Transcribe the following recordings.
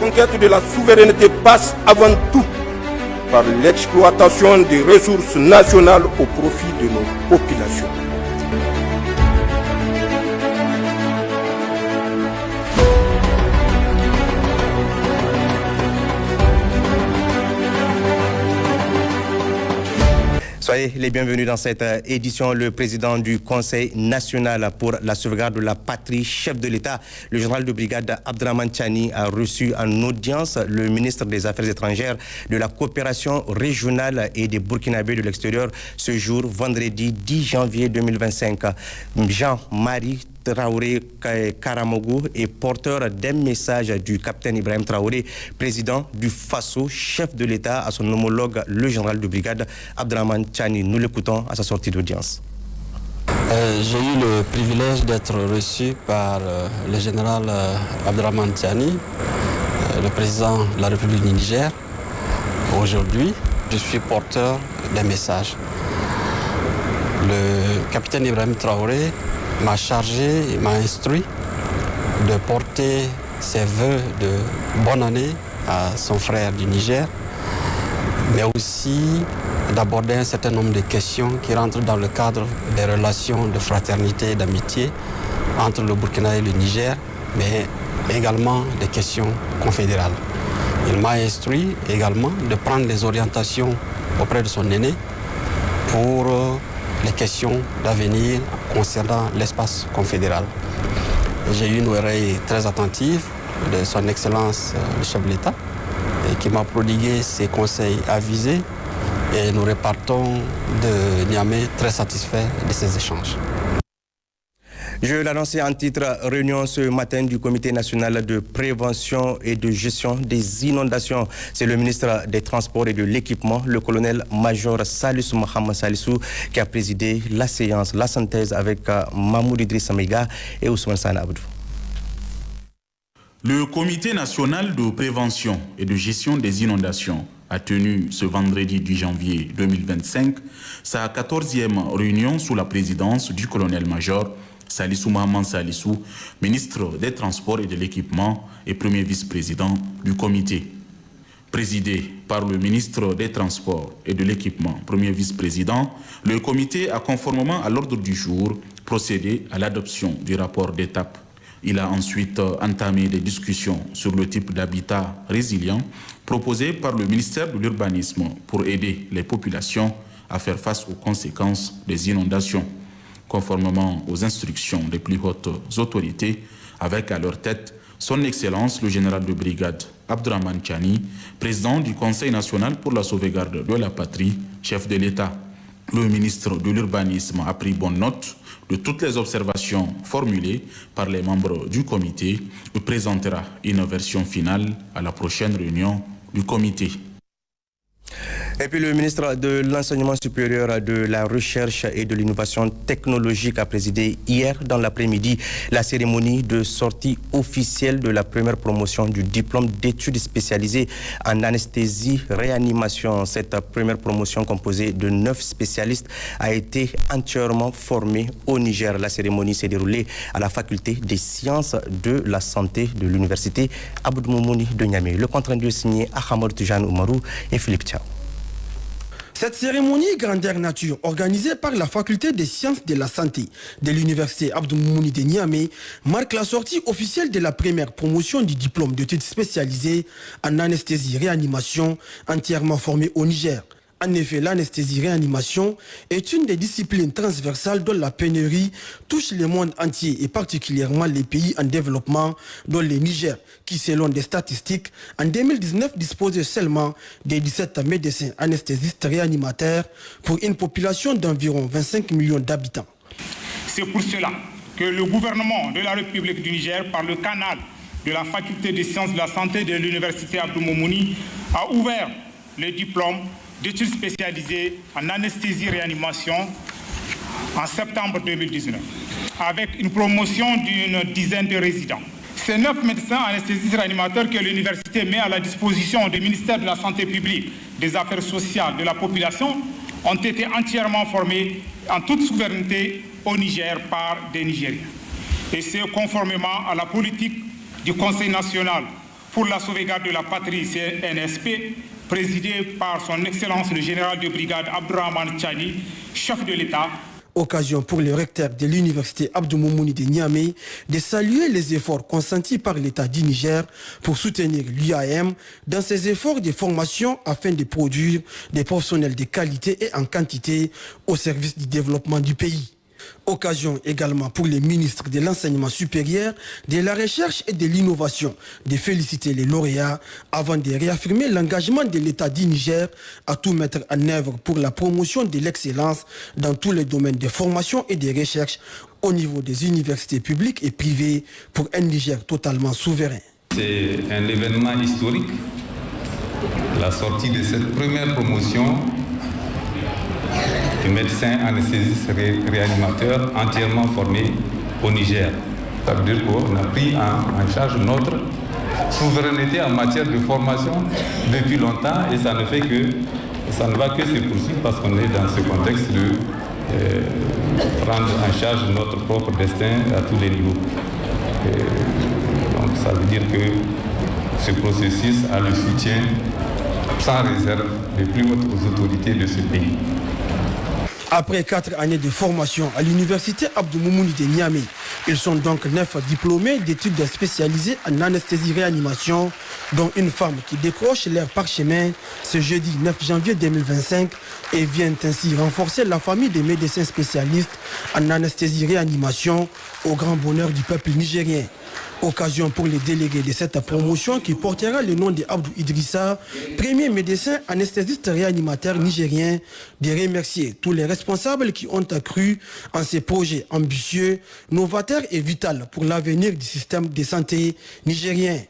conquête de la souveraineté passe avant tout par l'exploitation des ressources nationales au profit de nos populations. Soyez les bienvenus dans cette édition. Le président du Conseil national pour la sauvegarde de la patrie, chef de l'État, le général de brigade Abdraman Chani, a reçu en audience le ministre des Affaires étrangères, de la coopération régionale et des Burkinabés de l'extérieur ce jour, vendredi 10 janvier 2025. Jean-Marie Traoré Karamogou est porteur d'un message du capitaine Ibrahim Traoré, président du FASO, chef de l'État, à son homologue, le général de brigade Abdraman Chani. Nous l'écoutons à sa sortie d'audience. J'ai eu le privilège d'être reçu par le général Abdraman Chani, le président de la République du Niger. Aujourd'hui, je suis porteur d'un message. Le capitaine Ibrahim Traoré m'a chargé, m'a instruit de porter ses vœux de bonne année à son frère du Niger, mais aussi d'aborder un certain nombre de questions qui rentrent dans le cadre des relations de fraternité et d'amitié entre le Burkina et le Niger, mais également des questions confédérales. Il m'a instruit également de prendre les orientations auprès de son aîné pour les questions d'avenir concernant l'espace confédéral. J'ai eu une oreille très attentive de son Excellence le chef de l'État qui m'a prodigué ses conseils avisés et nous repartons de Niamey très satisfaits de ces échanges. Je l'annonçais en titre, réunion ce matin du Comité national de prévention et de gestion des inondations. C'est le ministre des Transports et de l'Équipement, le colonel-major Salissou Mohamed Salissou, qui a présidé la séance, la synthèse avec Mahmoud Idriss Amiga et Ousmane Sane Abdou. Le Comité national de prévention et de gestion des inondations a tenu ce vendredi 10 janvier 2025 sa 14e réunion sous la présidence du colonel-major Salissou Mohamed Salissou, ministre des Transports et de l'Équipement et premier vice-président du comité. Présidé par le ministre des Transports et de l'Équipement, premier vice-président, le comité a, conformément à l'ordre du jour, procédé à l'adoption du rapport d'étape. Il a ensuite entamé des discussions sur le type d'habitat résilient proposé par le ministère de l'Urbanisme pour aider les populations à faire face aux conséquences des inondations, conformément aux instructions des plus hautes autorités, avec à leur tête son Excellence le général de brigade Abdraman Chani, président du Conseil national pour la sauvegarde de la patrie, chef de l'État. Le ministre de l'Urbanisme a pris bonne note de toutes les observations formulées par les membres du comité et présentera une version finale à la prochaine réunion du comité. Et puis le ministre de l'Enseignement supérieur, de la Recherche et de l'Innovation technologique a présidé hier dans l'après-midi la cérémonie de sortie officielle de la première promotion du diplôme d'études spécialisées en anesthésie-réanimation. Cette première promotion composée de 9 spécialistes a été entièrement formée au Niger. La cérémonie s'est déroulée à la faculté des sciences de la santé de l'université Abdou Moumouni de Niamey. Le compte rendu est signé Ahmed Tijane Oumarou et Philippe Tchao. Cette cérémonie grandeur nature, organisée par la faculté des sciences de la santé de l'université Abdou Moumouni de Niamey, marque la sortie officielle de la première promotion du diplôme d'études spécialisées en anesthésie-réanimation entièrement formée au Niger. En effet, l'anesthésie-réanimation est une des disciplines transversales dont la pénurie touche le monde entier et particulièrement les pays en développement, dont le Niger, qui selon des statistiques, en 2019 disposait seulement de 17 médecins anesthésistes réanimateurs pour une population d'environ 25 millions d'habitants. C'est pour cela que le gouvernement de la République du Niger, par le canal de la faculté des sciences de la santé de l'université Abdou Moumouni, a ouvert le diplôme d'études spécialisées en anesthésie-réanimation en septembre 2019, avec une promotion d'une dizaine de résidents. Ces 9 médecins anesthésistes réanimateurs que l'université met à la disposition du ministère de la Santé publique, des Affaires sociales, de la population, ont été entièrement formés en toute souveraineté au Niger par des Nigériens. Et c'est conformément à la politique du Conseil national pour la sauvegarde de la patrie, CNSP, présidé par son Excellence le général de brigade Abdourahmane Tchani, chef de l'État. Occasion pour le recteur de l'université Abdou Moumouni de Niamey de saluer les efforts consentis par l'État du Niger pour soutenir l'UAM dans ses efforts de formation afin de produire des professionnels de qualité et en quantité au service du développement du pays. Occasion également pour les ministres de l'enseignement supérieur, de la recherche et de l'innovation de féliciter les lauréats avant de réaffirmer l'engagement de l'État du Niger à tout mettre en œuvre pour la promotion de l'excellence dans tous les domaines de formation et de recherche au niveau des universités publiques et privées pour un Niger totalement souverain. C'est un événement historique, la sortie de cette première promotion de médecins anesthésistes réanimateurs entièrement formés au Niger. Ça veut dire qu'on a pris en charge notre souveraineté en matière de formation depuis longtemps et ça ne va que se poursuivre parce qu'on est dans ce contexte de prendre en charge notre propre destin à tous les niveaux. Donc ça veut dire que ce processus a le soutien sans réserve des plus hautes autorités de ce pays. Après 4 années de formation à l'université Abdou Moumouni de Niamey, ils sont donc 9 diplômés d'études spécialisées en anesthésie-réanimation, dont une femme qui décroche leur parchemin ce jeudi 9 janvier 2025 et vient ainsi renforcer la famille des médecins spécialistes en anesthésie-réanimation au grand bonheur du peuple nigérien. Occasion pour les délégués de cette promotion qui portera le nom de Abdou Idrissa, premier médecin anesthésiste réanimateur nigérien, de remercier tous les responsables qui ont accru en ces projets ambitieux, novateurs et vitaux pour l'avenir du système de santé nigérien.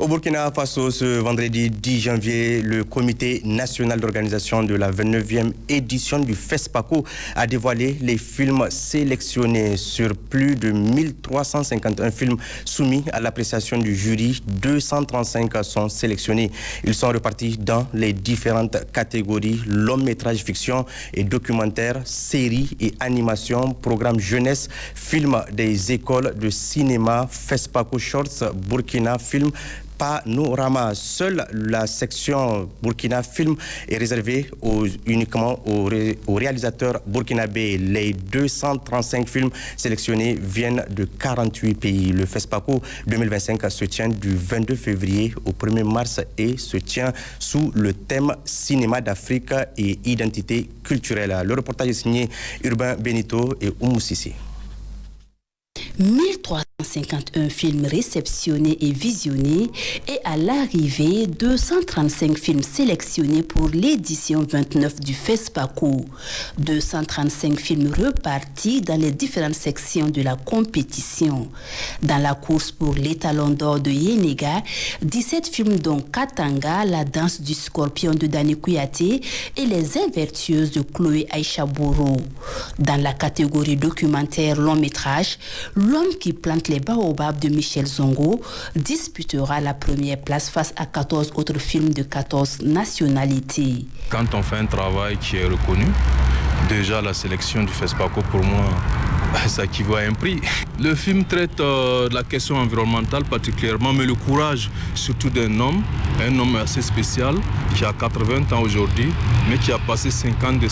Au Burkina Faso, ce vendredi 10 janvier, le comité national d'organisation de la 29e édition du FESPACO a dévoilé les films sélectionnés. Sur plus de 1351 films soumis à l'appréciation du jury, 235 sont sélectionnés. Ils sont repartis dans les différentes catégories: long métrage fiction et documentaire, séries et animation, programme jeunesse, films des écoles de cinéma, FESPACO Shorts, Burkina Film, Panorama. Seule la section Burkina Film est réservée uniquement aux réalisateurs burkinabés. Les 235 films sélectionnés viennent de 48 pays. Le FESPACO 2025 se tient du 22 février au 1er mars et se tient sous le thème Cinéma d'Afrique et identité culturelle. Le reportage est signé Urbain Benito et Oumou Sissi. 1351 films réceptionnés et visionnés et à l'arrivée 235 films sélectionnés pour l'édition 29 du FESPACO. 235 films repartis dans les différentes sections de la compétition. Dans la course pour l'étalon d'or de Yenega, 17 films dont Katanga, la danse du scorpion de Dani Kouyaté et les invertueuses de Chloé Aïcha Boro. Dans la catégorie documentaire long métrage, L'homme qui plante les baobabs de Michel Zongo disputera la première place face à 14 autres films de 14 nationalités. Quand on fait un travail qui est reconnu, déjà la sélection du FESPACO pour moi, ça équivaut à un prix. Le film traite de la question environnementale particulièrement, mais le courage surtout d'un homme, un homme assez spécial qui a 80 ans aujourd'hui, mais qui a passé 50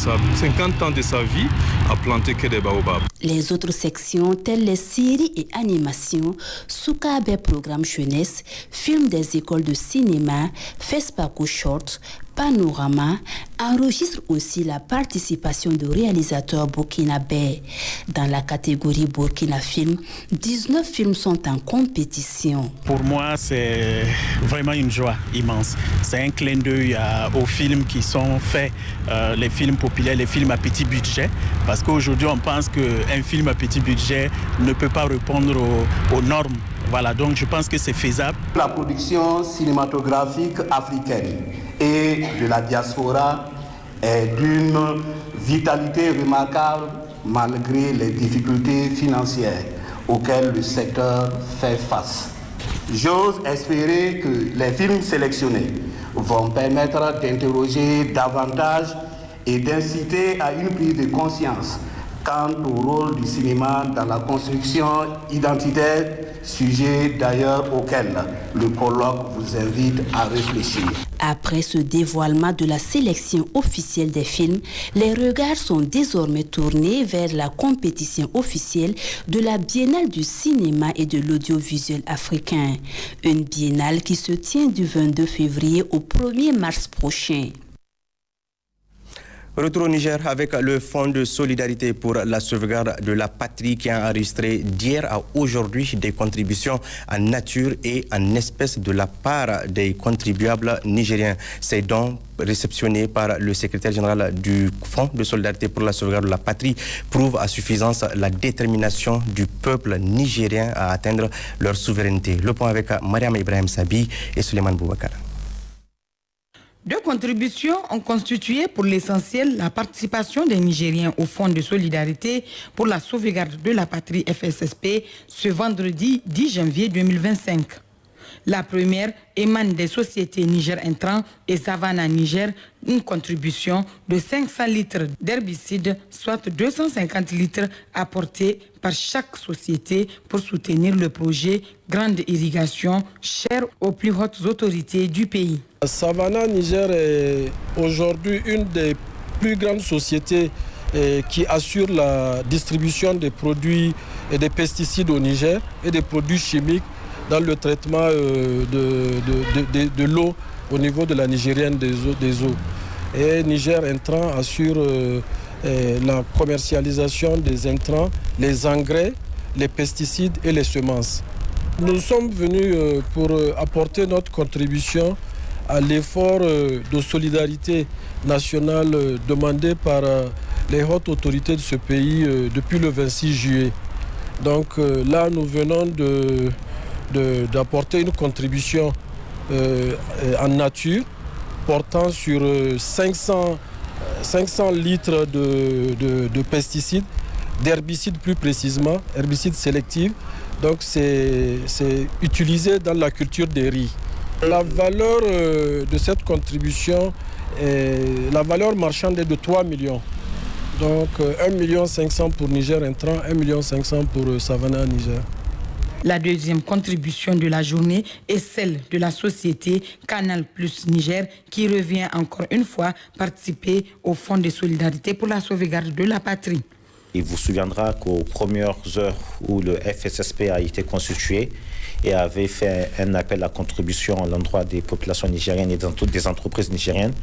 ans de sa vie à planter que des baobabs. Les autres sections, telles les séries et animations, Soukabe Programme Jeunesse, films des écoles de cinéma, FESPACO Short, Panorama, enregistre aussi la participation de réalisateurs burkinabés. Dans la catégorie Burkina Film, 19 films sont en compétition. Pour moi, c'est vraiment une joie immense. C'est un clin d'œil aux films qui sont faits, les films populaires, les films à petit budget, parce qu'aujourd'hui, on pense qu'un film à petit budget ne peut pas répondre aux normes. Voilà, donc je pense que c'est faisable. La production cinématographique africaine et de la diaspora est d'une vitalité remarquable malgré les difficultés financières auxquelles le secteur fait face. J'ose espérer que les films sélectionnés vont permettre d'interroger davantage et d'inciter à une prise de conscience quant au rôle du cinéma dans la construction identitaire sujet d'ailleurs auquel le colloque vous invite à réfléchir. Après ce dévoilement de la sélection officielle des films, les regards sont désormais tournés vers la compétition officielle de la Biennale du cinéma et de l'audiovisuel africain. Une biennale qui se tient du 22 février au 1er mars prochain. Retour au Niger avec le Fonds de solidarité pour la sauvegarde de la patrie qui a enregistré d'hier à aujourd'hui des contributions en nature et en espèces de la part des contribuables nigériens. Ces dons réceptionnés par le secrétaire général du Fonds de solidarité pour la sauvegarde de la patrie prouvent à suffisance la détermination du peuple nigérien à atteindre leur souveraineté. Le point avec Mariam Ibrahim Sabi et Suleiman Boubacar. Deux contributions ont constitué pour l'essentiel la participation des Nigériens au Fonds de solidarité pour la sauvegarde de la patrie FSSP ce vendredi 10 janvier 2025. La première émane des sociétés Niger Intrant et Savannah Niger, une contribution de 500 litres d'herbicide, soit 250 litres apportés par chaque société pour soutenir le projet Grande Irrigation, cher aux plus hautes autorités du pays. Savannah Niger est aujourd'hui une des plus grandes sociétés qui assure la distribution des produits et des pesticides au Niger et des produits chimiques dans le traitement de l'eau au niveau de la nigérienne des eaux. Et Niger Intrant assure la commercialisation des intrants, les engrais, les pesticides et les semences. Nous sommes venus pour apporter notre contribution à l'effort de solidarité nationale demandé par les hautes autorités de ce pays depuis le 26 juillet. Donc là, nous venons d'apporter une contribution en nature portant sur 500 litres de pesticides, d'herbicides plus précisément, herbicides sélectifs. Donc c'est utilisé dans la culture des riz. La valeur de cette contribution, la valeur marchande est de 3 millions. Donc 1,5 million pour Niger Intrant, 1,5 million pour Savannah Niger. La deuxième contribution de la journée est celle de la société Canal Plus Niger qui revient encore une fois participer au Fonds de solidarité pour la sauvegarde de la patrie. Il vous souviendra qu'aux premières heures où le FSSP a été constitué et avait fait un appel à contribution à l'endroit des populations nigériennes et des entreprises nigériennes,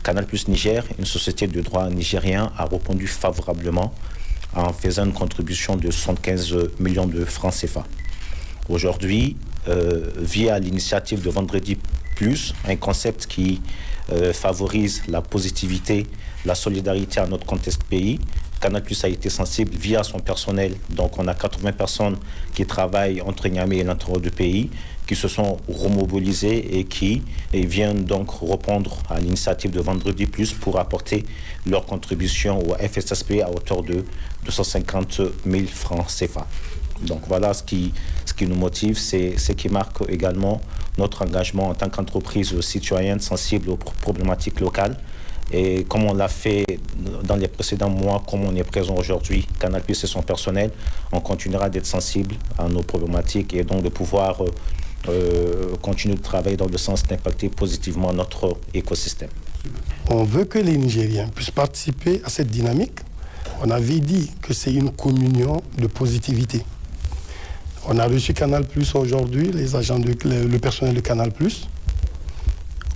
Canal Plus Niger, une société de droit nigérien, a répondu favorablement en faisant une contribution de 75 millions de francs CFA. Aujourd'hui, via l'initiative de Vendredi Plus, un concept qui favorise la positivité, la solidarité à notre contexte pays, Canal Plus a été sensible via son personnel. Donc on a 80 personnes qui travaillent entre Niamey et l'intérieur du pays, qui se sont remobilisées et qui viennent donc répondre à l'initiative de Vendredi Plus pour apporter leur contribution au FSSP à hauteur de 250 000 francs CFA. Donc voilà ce qui nous motive, c'est ce qui marque également notre engagement en tant qu'entreprise citoyenne sensible aux problématiques locales. Et comme on l'a fait dans les précédents mois, comme on est présent aujourd'hui, Canal Plus et son personnel, on continuera d'être sensible à nos problématiques et donc de pouvoir continuer de travailler dans le sens d'impacter positivement notre écosystème. On veut que les Nigériens puissent participer à cette dynamique. On avait dit que c'est une communion de positivité. On a reçu Canal Plus aujourd'hui, les agents le personnel de Canal Plus.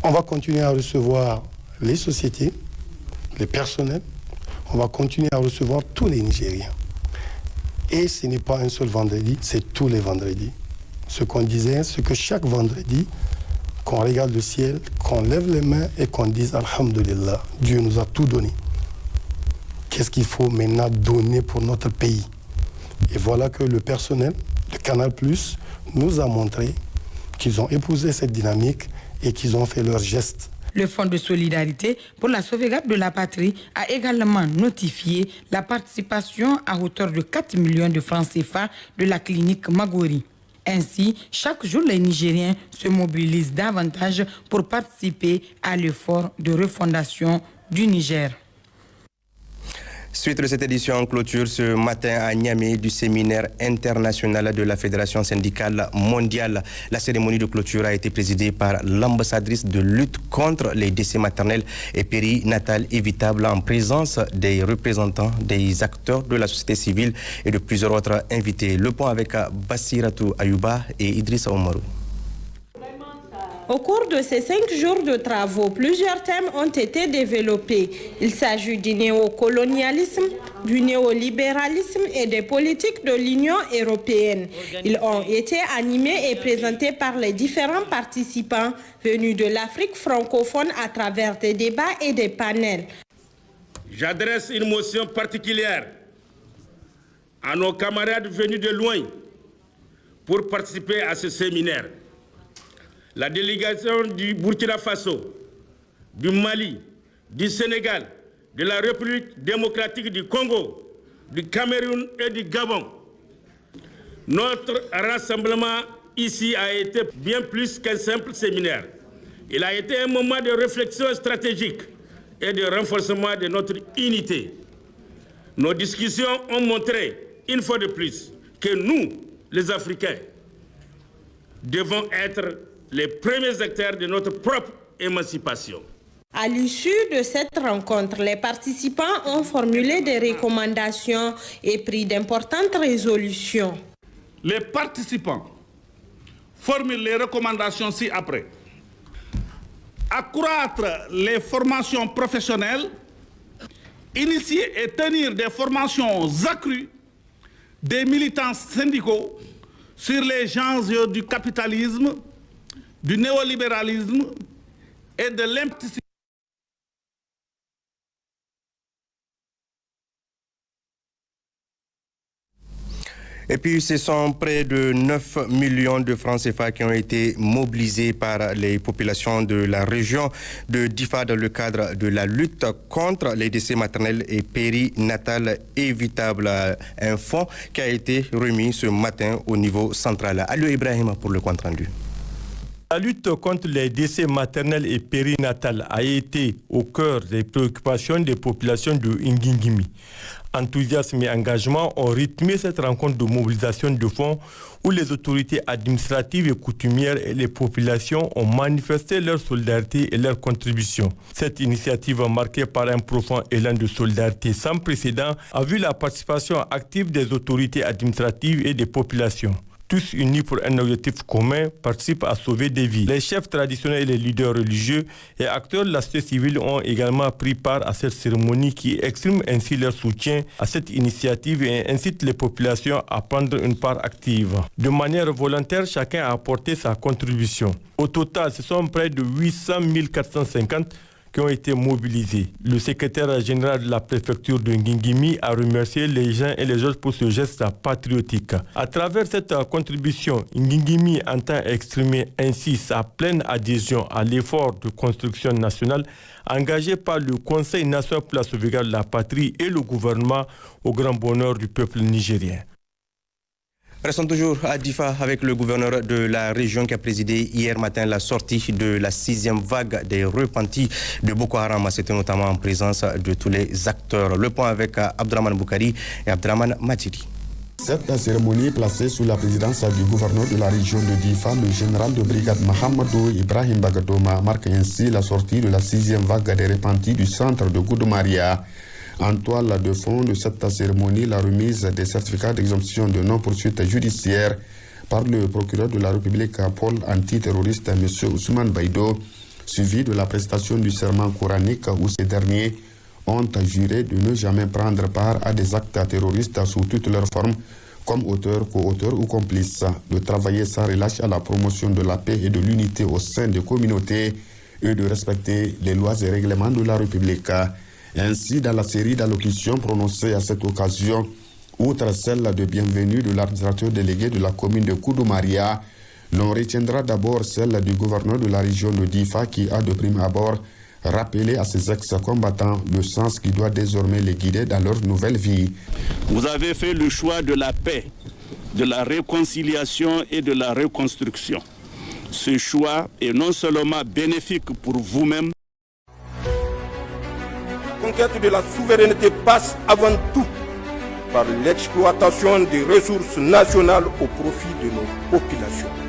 On va continuer à recevoir les sociétés, les personnels. On va continuer à recevoir tous les Nigériens. Et ce n'est pas un seul vendredi, c'est tous les vendredis. Ce qu'on disait, c'est que chaque vendredi, qu'on regarde le ciel, qu'on lève les mains et qu'on dise Alhamdulillah, Dieu nous a tout donné. Qu'est-ce qu'il faut maintenant donner pour notre pays? Et voilà que le personnel de Canal Plus nous a montré qu'ils ont épousé cette dynamique et qu'ils ont fait leurs gestes. Le Fonds de solidarité pour la sauvegarde de la patrie a également notifié la participation à hauteur de 4 millions de francs CFA de la clinique Magori. Ainsi, chaque jour, les Nigériens se mobilisent davantage pour participer à l'effort de refondation du Niger. Suite de cette édition en clôture ce matin à Niamey du séminaire international de la Fédération syndicale mondiale. La cérémonie de clôture a été présidée par l'ambassadrice de lutte contre les décès maternels et périnatales évitables en présence des représentants des acteurs de la société civile et de plusieurs autres invités. Le point avec Bassiratou Ayouba et Idrissa Oumarou. Au cours de ces 5 jours de travaux, plusieurs thèmes ont été développés. Il s'agit du néocolonialisme, du néolibéralisme et des politiques de l'Union européenne. Ils ont été animés et présentés par les différents participants venus de l'Afrique francophone à travers des débats et des panels. J'adresse une motion particulière à nos camarades venus de loin pour participer à ce séminaire. La délégation du Burkina Faso, du Mali, du Sénégal, de la République démocratique du Congo, du Cameroun et du Gabon. Notre rassemblement ici a été bien plus qu'un simple séminaire. Il a été un moment de réflexion stratégique et de renforcement de notre unité. Nos discussions ont montré, une fois de plus, que nous, les Africains, devons être les premiers acteurs de notre propre émancipation. À l'issue de cette rencontre, les participants ont formulé des recommandations et pris d'importantes résolutions. Les participants formulent les recommandations ci-après. Accroître les formations professionnelles, initier et tenir des formations accrues des militants syndicaux sur les enjeux du capitalisme, du néolibéralisme et de l'implicité. Et puis, ce sont près de 9 millions de francs CFA qui ont été mobilisés par les populations de la région de Difa dans le cadre de la lutte contre les décès maternels et périnatales évitables. Un fonds qui a été remis ce matin au niveau central. Alio Ibrahim pour le compte rendu. La lutte contre les décès maternels et périnatales a été au cœur des préoccupations des populations de Ngingimi. Enthousiasme et engagement ont rythmé cette rencontre de mobilisation de fonds où les autorités administratives et coutumières et les populations ont manifesté leur solidarité et leur contribution. Cette initiative, marquée par un profond élan de solidarité sans précédent, a vu la participation active des autorités administratives et des populations. Tous unis pour un objectif commun, participent à sauver des vies. Les chefs traditionnels et les leaders religieux et acteurs de la société civile ont également pris part à cette cérémonie qui exprime ainsi leur soutien à cette initiative et incite les populations à prendre une part active. De manière volontaire, chacun a apporté sa contribution. Au total, ce sont près de 800 450 qui ont été mobilisés. Le secrétaire général de la préfecture de Ngingimi a remercié les uns et les autres pour ce geste patriotique. À travers cette contribution, Ngingimi entend exprimer ainsi sa pleine adhésion à l'effort de construction nationale engagé par le Conseil national pour la sauvegarde de la patrie et le gouvernement au grand bonheur du peuple nigérien. Restons toujours à Difa avec le gouverneur de la région qui a présidé hier matin la sortie de la 6e vague des repentis de Boko Haram. C'était notamment en présence de tous les acteurs. Le point avec Abdraman Boukari et Abdraman Matiri. Cette cérémonie placée sous la présidence du gouverneur de la région de Difa, le général de brigade Mahamadou Ibrahim Bagadoma, marque ainsi la sortie de la 6e vague des repentis du centre de Goudoumaria. En toile de fond de cette cérémonie, la remise des certificats d'exemption de non-poursuite judiciaire par le procureur de la République Paul antiterroriste M. Ousmane Baïdo, suivi de la prestation du serment coranique où ces derniers ont juré de ne jamais prendre part à des actes terroristes sous toutes leurs formes, comme auteurs, co-auteurs ou complices, de travailler sans relâche à la promotion de la paix et de l'unité au sein des communautés et de respecter les lois et règlements de la République. Ainsi, dans la série d'allocutions prononcées à cette occasion, outre celle de bienvenue de l'administrateur délégué de la commune de Goudoumaria, l'on retiendra d'abord celle du gouverneur de la région de Difa qui a de prime abord rappelé à ses ex-combattants le sens qui doit désormais les guider dans leur nouvelle vie. Vous avez fait le choix de la paix, de la réconciliation et de la reconstruction. Ce choix est non seulement bénéfique pour vous-même. conquête de la souveraineté passe avant tout par l'exploitation des ressources nationales au profit de nos populations.